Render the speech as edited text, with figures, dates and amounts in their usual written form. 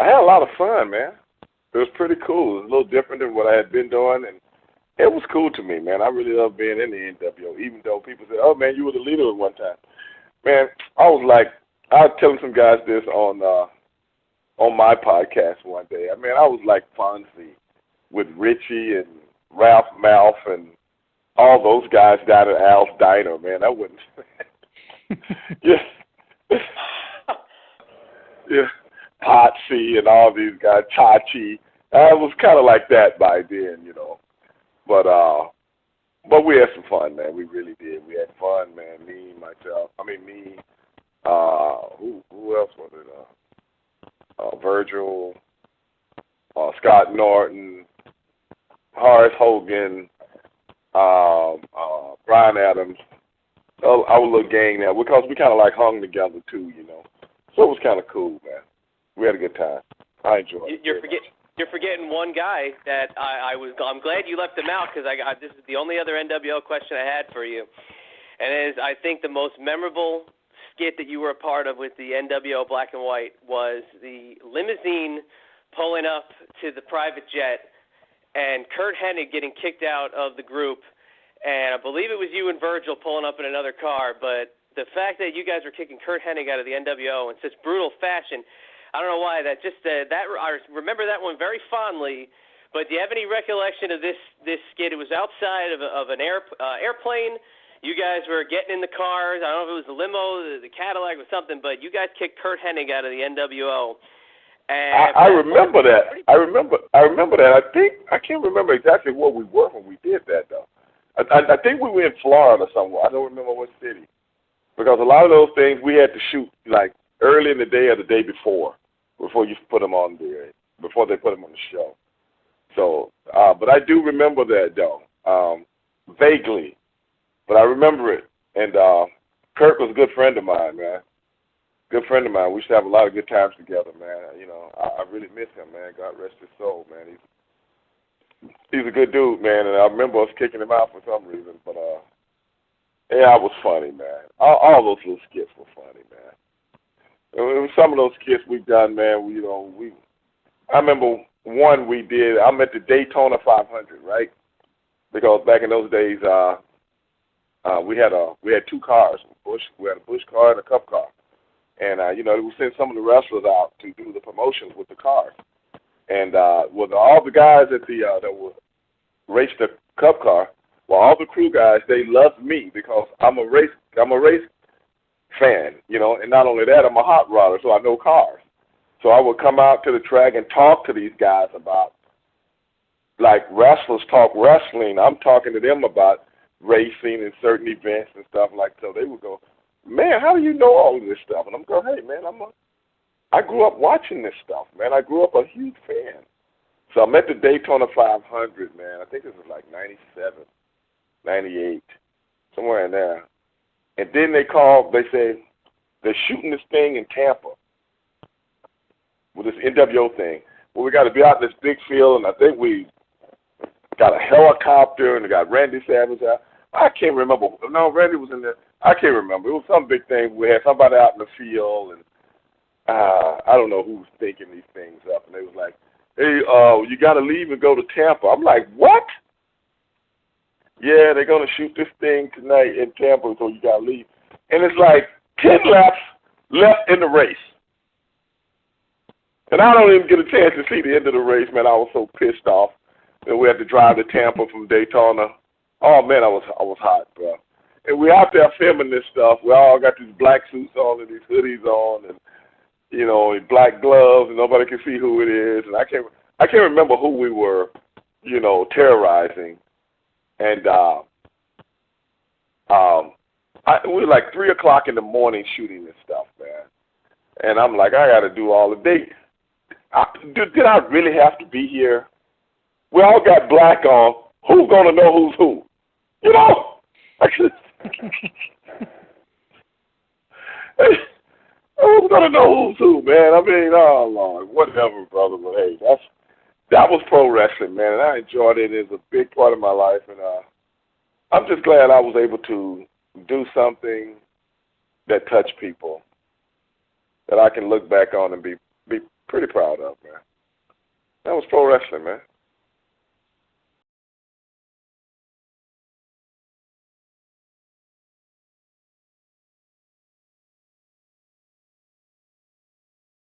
I had a lot of fun, man. It was pretty cool. It was a little different than what I had been doing, and it was cool to me, man. I really love being in the NWO, even though people say, "Oh, man, you were the leader at one time." Man, I was like, I was telling some guys this on my podcast one day. I mean, I was like Fonzie with Richie and Ralph Malph and all those guys down at Al's Diner, man. I wouldn't. yeah. Yeah. Potsy and all these guys, Chachi. I was kind of like that by then, you know. But we had some fun, man. We really did. We had fun, man. Me, myself. I mean, me. Who else was it? Virgil, Scott Norton, Horace Hogan, Brian Adams. Our little gang there, because we kind of like hung together too, you know. So it was kind of cool, man. We had a good time. I enjoyed it. You're forgetting one guy that I'm glad you left him out, because this is the only other NWO question I had for you, and it is, I think, the most memorable skit that you were a part of with the NWO Black and White was the limousine pulling up to the private jet and Kurt Hennig getting kicked out of the group, and I believe it was you and Virgil pulling up in another car, but the fact that you guys were kicking Kurt Hennig out of the NWO in such brutal fashion, I don't know why, that I remember that one very fondly. But do you have any recollection of this skit? It was outside of an airplane. You guys were getting in the cars. I don't know if it was the limo, the Cadillac, or something. But you guys kicked Kurt Hennig out of the NWO. And I remember that. I remember that. I can't remember exactly where we were when we did that though. I think we were in Florida somewhere. I don't remember what city, because a lot of those things we had to shoot like early in the day or the day before you put them on there, before they put them on the show. So, but I do remember that though, vaguely, but I remember it. And Kurt was a good friend of mine, man. Good friend of mine. We used to have a lot of good times together, man. You know, I really miss him, man. God rest his soul, man. He's a good dude, man, and I remember us kicking him out for some reason. But yeah, it was funny, man. All those little skits were funny, man. And some of those skits we've done, man. I remember one we did. I'm at the Daytona 500, right? Because back in those days, we had two cars. We had a Bush car and a Cup car, and you know, we sent some of the wrestlers out to do the promotions with the cars. And with all the guys at that were raced the Cup car, well, all the crew guys, they loved me because I'm a race fan, you know, and not only that, I'm a hot rodder, so I know cars. So I would come out to the track and talk to these guys about, like wrestlers talk wrestling. I'm talking to them about racing and certain events and stuff like that. So they would go, "Man, how do you know all of this stuff?" And I'm going, "Hey, man, I grew up watching this stuff, man. I grew up a huge fan." So I'm at the Daytona 500, man. I think this was like 97, 98, somewhere in there. And then they say, they're shooting this thing in Tampa with this NWO thing. Well, we got to be out in this big field, and I think we got a helicopter, and we got Randy Savage out. I can't remember. No, Randy was in there. I can't remember. It was some big thing. We had somebody out in the field, and I don't know who was thinking these things up. And they was like, "Hey, you got to leave and go to Tampa." I'm like, "What?" "Yeah, they're going to shoot this thing tonight in Tampa, so you got to leave." And it's like 10 laps left in the race. And I don't even get a chance to see the end of the race, man. I was so pissed off that we had to drive to Tampa from Daytona. Oh, man, I was hot, bro. And we're out there filming this stuff. We all got these black suits on and these hoodies on and, you know, and black gloves, and nobody can see who it is. And I can't remember who we were, you know, terrorizing. And it was like 3 o'clock in the morning shooting this stuff, man. And I'm like, I got to do all the day. Did I really have to be here? We all got black on. Who's going to know who's who? You know? Who's going to know who's who, man? I mean, oh, Lord, whatever, brother. But, hey, that was pro wrestling, man, and I enjoyed it. It's a big part of my life, and I'm just glad I was able to do something that touched people, that I can look back on and be Pretty proud of, man. That was pro wrestling, man.